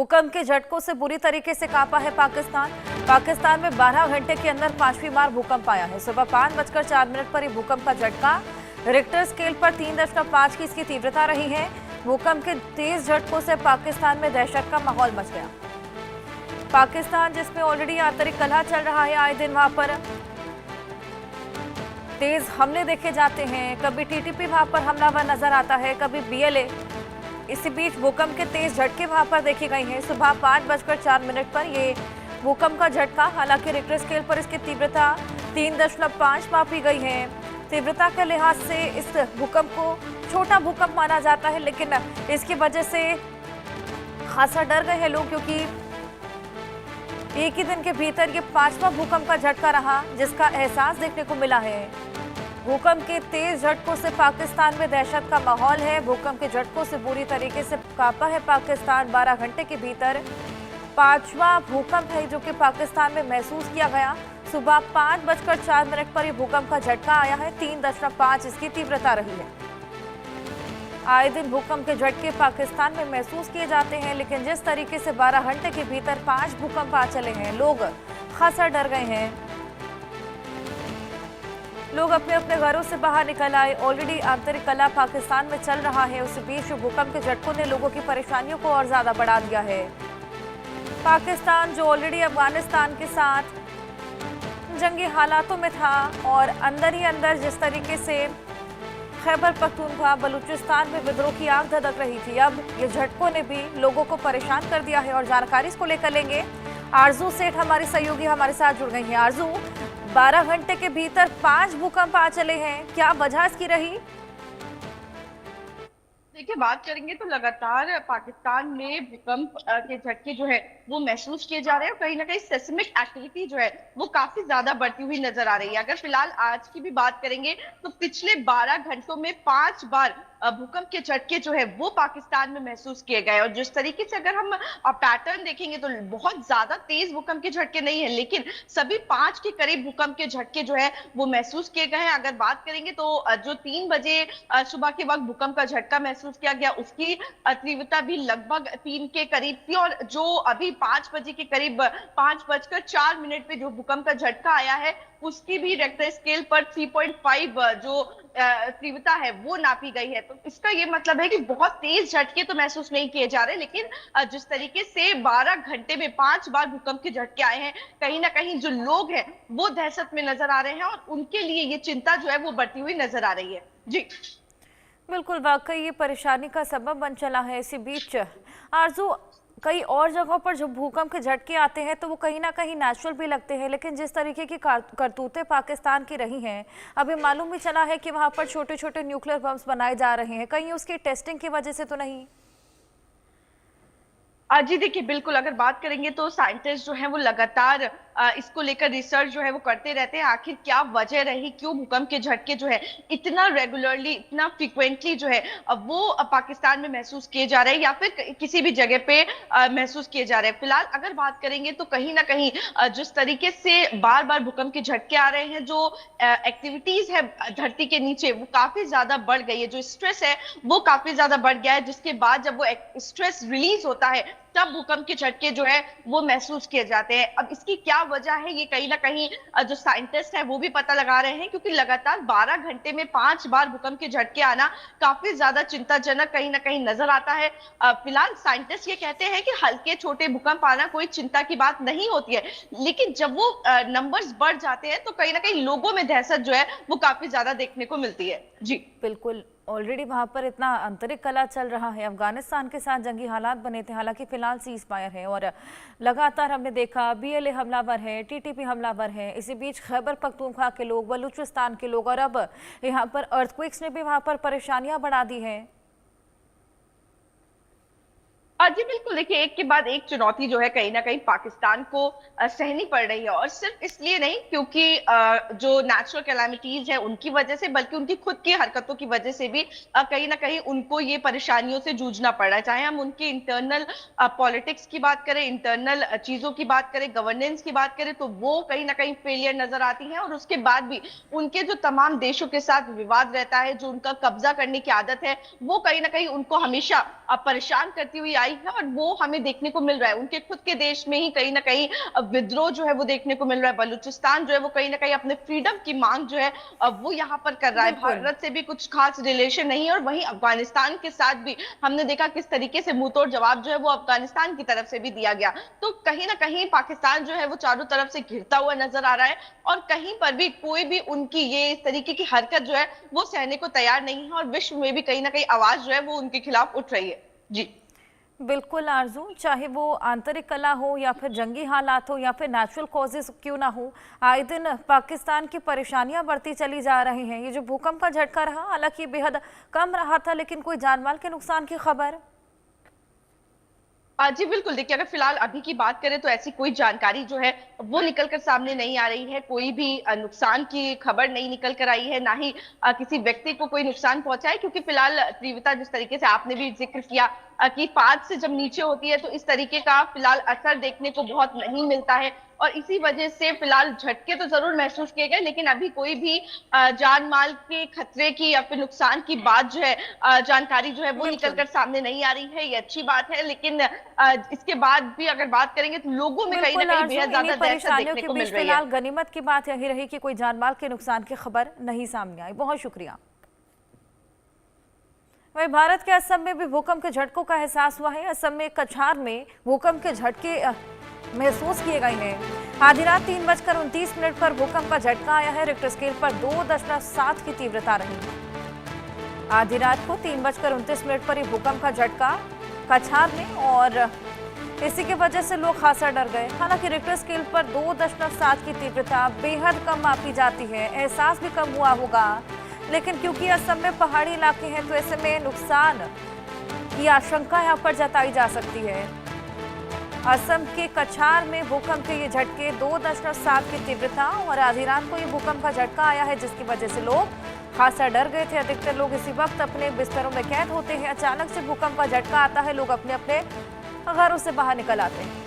भूकंप के झटकों से बुरी तरीके से कांपा है पाकिस्तान में 12 घंटे के अंदर 5वीं बार भूकंप आया है। सुबह 5:04 पर ये भूकंप का झटका रिक्टर स्केल पर 3.5 की इसकी तीव्रता रही है। भूकंप के तेज झटकों से पाकिस्तान में दहशत का माहौल मच गया। पाकिस्तान जिसमें ऑलरेडी आंतरिक कलह चल रहा है, आए दिन वहां पर तेज हमले देखे जाते हैं। कभी टीटीपी वहां पर हमलावर नजर आता है, कभी बीएलए। इसी बीच भूकंप के तेज झटके वहां पर देखी गई हैं। सुबह 5:04 पर ये भूकंप का झटका, हालांकि रिक्टर स्केल पर इसकी तीव्रता 3.5 मापी गई है। तीव्रता के लिहाज से इस भूकंप को छोटा भूकंप माना जाता है, लेकिन इसकी वजह से खासा डर गए हैं लोग, क्योंकि एक ही दिन के भीतर ये 5वां भूकंप का झटका रहा जिसका एहसास देखने को मिला है। भूकंप के तेज झटकों से पाकिस्तान में दहशत का माहौल है। भूकंप के झटकों से बुरी तरीके से कांपा है पाकिस्तान। 12 घंटे के भीतर 5वां भूकंप है जो कि पाकिस्तान में महसूस किया गया। सुबह 5:04 पर यह भूकंप का झटका आया है। 3.5 इसकी तीव्रता रही है। आए दिन भूकंप के झटके पाकिस्तान में महसूस किए जाते हैं, लेकिन जिस तरीके से 12 घंटे के भीतर 5 भूकंप आ चले हैं, लोग खासा डर गए हैं। लोग अपने अपने घरों से बाहर निकल आए। ऑलरेडी आंतरिक कलह पाकिस्तान में चल रहा है, उस बीच भूकंप के झटकों ने लोगों की परेशानियों को और ज्यादा बढ़ा दिया है। पाकिस्तान जो ऑलरेडी अफगानिस्तान के साथ जंगी हालातों में था और अंदर ही अंदर जिस तरीके से खैबर पख्तूनख्वा बलूचिस्तान में विद्रोह की आग धधक रही थी, अब ये झटकों ने भी लोगों को परेशान कर दिया है। और जानकारी इसको लेकर लेंगे। आरजू सेठ हमारी सहयोगी हमारे साथ जुड़ गई हैं। आरजू, 12 घंटे के भीतर 5 भूकंप आ चले हैं, क्या वजह इसकी रही? देखिए, बात करेंगे तो लगातार पाकिस्तान में भूकंप के झटके जो है वो महसूस किए जा रहे हैं। कहीं ना कहीं सेस्मिक एक्टिविटी जो है वो काफी ज्यादा बढ़ती हुई नजर आ रही है। अगर फिलहाल आज की भी बात करेंगे तो पिछले 12 घंटों में 5 बार भूकंप के झटके जो है वो पाकिस्तान में महसूस किए गए। और जिस तरीके से अगर हम पैटर्न देखेंगे तो बहुत ज्यादा तेज भूकंप के झटके नहीं है, लेकिन सभी 5 के करीब भूकंप के झटके जो है वो महसूस किए गए हैं। अगर बात करेंगे तो जो 3 बजे सुबह के वक्त भूकंप का झटका महसूस किया गया, उसकी तीव्रता भी लगभग 3 के करीब थी। और जो अभी 5 बजे के करीब 5:04 पे जो भूकंप का झटका आया है, उसकी भी रेक्टर स्केल पर 3.5 जो तीव्रता है वो नापी गई है। तो इसका ये मतलब है कि बहुत तेज झटके तो महसूस नहीं किए जा रहे, लेकिन जिस तरीके से 12 घंटे में 5 बार भूकंप के झटके आए हैं, कहीं ना कहीं जो लोग हैं वो दहशत में नजर आ रहे हैं और उनके लिए ये चिंता जो है वो बढ़ती हुई नजर आ रही है। जी बिल्कुल, वाकई ये परेशानी का सबब बन चला है। इसी बीच आरजू, कई और जगहों पर जब भूकंप के झटके आते हैं तो वो कहीं ना कहीं नेचुरल भी लगते हैं, लेकिन जिस तरीके की करतूतें पाकिस्तान की रही हैं, अभी मालूम भी चला है कि वहां पर छोटे छोटे न्यूक्लियर बम्स बनाए जा रहे हैं, कहीं उसकी टेस्टिंग की वजह से तो नहीं? जी देखिए, बिल्कुल अगर बात करेंगे तो साइंटिस्ट जो है वो लगातार इसको लेकर रिसर्च जो है वो करते रहते हैं। आखिर क्या वजह रही, क्यों भूकंप के झटके जो है इतना रेगुलरली, इतना फ्रिक्वेंटली जो है वो पाकिस्तान में महसूस किए जा रहे हैं या फिर किसी भी जगह पे महसूस किए जा रहे हैं। फिलहाल अगर बात करेंगे तो कहीं ना कहीं जिस तरीके से बार बार भूकंप के झटके आ रहे हैं, जो एक्टिविटीज है धरती के नीचे वो काफी ज्यादा बढ़ गई है, जो स्ट्रेस है वो काफी ज्यादा बढ़ गया है, जिसके बाद जब वो स्ट्रेस रिलीज होता है तब भूकंप के झटके जो है वो महसूस किए जाते हैं। अब इसकी क्या वजह है, ये कहीं ना कहीं जो साइंटिस्ट है वो भी पता लगा रहे हैं, क्योंकि लगातार 12 घंटे में 5 बार भूकंप के झटके आना काफी ज्यादा चिंताजनक कहीं ना कहीं नजर आता है। फिलहाल साइंटिस्ट ये कहते हैं कि हल्के छोटे भूकंप आना कोई चिंता की बात नहीं होती है, लेकिन जब वो नंबर्स बढ़ जाते हैं तो कहीं ना कहीं लोगों में दहशत जो है वो काफी ज्यादा देखने को मिलती है। जी बिल्कुल, ऑलरेडी वहां पर इतना आंतरिक कलह चल रहा है, अफगानिस्तान के साथ जंगी हालात बने थे, हालांकि फिलहाल सीज फायर है और लगातार हमने देखा बीएलए हमलावर है, टीटीपी हमलावर है। इसी बीच खैबर पख्तूनख्वा के लोग, बलूचिस्तान के लोग, और अब यहाँ पर अर्थक्वेक्स ने भी वहां पर परेशानियां बढ़ा दी हैं। जी बिल्कुल, देखिए एक के बाद एक चुनौती जो है कहीं ना कहीं पाकिस्तान को सहनी पड़ रही है। और सिर्फ इसलिए नहीं क्योंकि जो नेचुरल कैलामिटीज है उनकी वजह से, बल्कि उनकी खुद की हरकतों की वजह से भी कहीं ना कहीं उनको ये परेशानियों से जूझना पड़ रहा है। चाहे हम उनकी इंटरनल पॉलिटिक्स की बात करें, इंटरनल चीजों की बात करें, गवर्नेंस की बात करें, तो वो कहीं ना कहीं फेलियर नजर आती है। और उसके बाद भी उनके जो तमाम देशों के साथ विवाद रहता है, जो उनका कब्जा करने की आदत है, वो कहीं ना कहीं उनको हमेशा परेशान करती हुई आई आई है और वो हमें देखने को मिल रहा है। उनके खुद के देश में ही कहीं ना कहीं विद्रोह जो है वो देखने को मिल रहा है। बलूचिस्तान जो है वो कहीं ना कहीं अपने फ्रीडम की मांग जो है वो यहाँ पर कर रहा है। बिल्कुल। भारत से भी कुछ खास रिलेशन नहीं है और वहीं अफगानिस्तान के साथ भी हमने देखा किस तरीके से मुंहतोड़ जवाब जो है वो अफगानिस्तान की तरफ से भी दिया गया। तो कहीं ना कहीं पाकिस्तान जो है वो चारों तरफ से घिरता हुआ नजर आ रहा है और कहीं पर भी कोई भी उनकी ये इस तरीके की हरकत जो है वो सहने को तैयार नहीं है और विश्व में भी कहीं ना कहीं आवाज जो है वो उनके खिलाफ उठ रही है। जी बिल्कुल आरजू, चाहे वो आंतरिक कला हो या फिर जंगी हालात हो या फिर नेचुरल कॉजेज क्यों ना हो, आए दिन पाकिस्तान की परेशानियां बढ़ती चली जा रही हैं। ये जो भूकंप का झटका रहा, हालांकि बेहद कम रहा था, लेकिन कोई जानमाल के नुकसान की खबर? जी बिल्कुल, देखिए अगर फिलहाल अभी की बात करें तो ऐसी कोई जानकारी जो है वो निकल कर सामने नहीं आ रही है। कोई भी नुकसान की खबर नहीं निकल कर आई है, ना ही किसी व्यक्ति को कोई नुकसान पहुंचा है, क्योंकि फिलहाल तीव्रता जिस तरीके से आपने भी जिक्र किया कि पाद से जब नीचे होती है तो इस तरीके का फिलहाल असर देखने को बहुत नहीं मिलता है और इसी वजह से फिलहाल झटके तो जरूर महसूस किए गए, लेकिन अभी कोई भी जान माल के खतरे की या फिर नुकसान की बात जो है जानकारी जो है वो निकल कर सामने नहीं आ रही है। ये अच्छी बात है, लेकिन इसके बाद भी अगर बात करेंगे तो लोगों में कहीं ना कहीं बेहद ज्यादा दहशत देखने को मिल रही है। फिलहाल गनीमत की बात यही रही कि कोई जानमाल के नुकसान की खबर नहीं सामने आई। बहुत शुक्रिया। वही भारत के असम में भी भूकंप के झटकों का एहसास हुआ है। असम में कछार में भूकंप के झटके महसूस किए गए हैं। आधी रात 3:29 पर भूकंप का झटका आया है। रिक्टर स्केल पर 2.7 की तीव्रता रही। आधी रात को 3:29 पर ये भूकंप का झटका कछार में, और इसी की वजह से लोग खासा डर गए। हालांकि रिक्टर स्केल पर 2.7 की तीव्रता बेहद कम मापी जाती है, एहसास भी कम हुआ होगा, लेकिन क्योंकि असम में पहाड़ी इलाके हैं तो ऐसे में नुकसान की आशंका यहाँ पर जताई जा सकती है। असम के कछार में भूकंप के ये झटके 2.7 की तीव्रता और आधी रात को ये भूकंप का झटका आया है, जिसकी वजह से लोग खासा डर गए थे। अधिकतर लोग इसी वक्त अपने बिस्तरों में कैद होते हैं। अचानक से भूकंप का झटका आता है, लोग अपने अपने घरों से बाहर निकल आते हैं।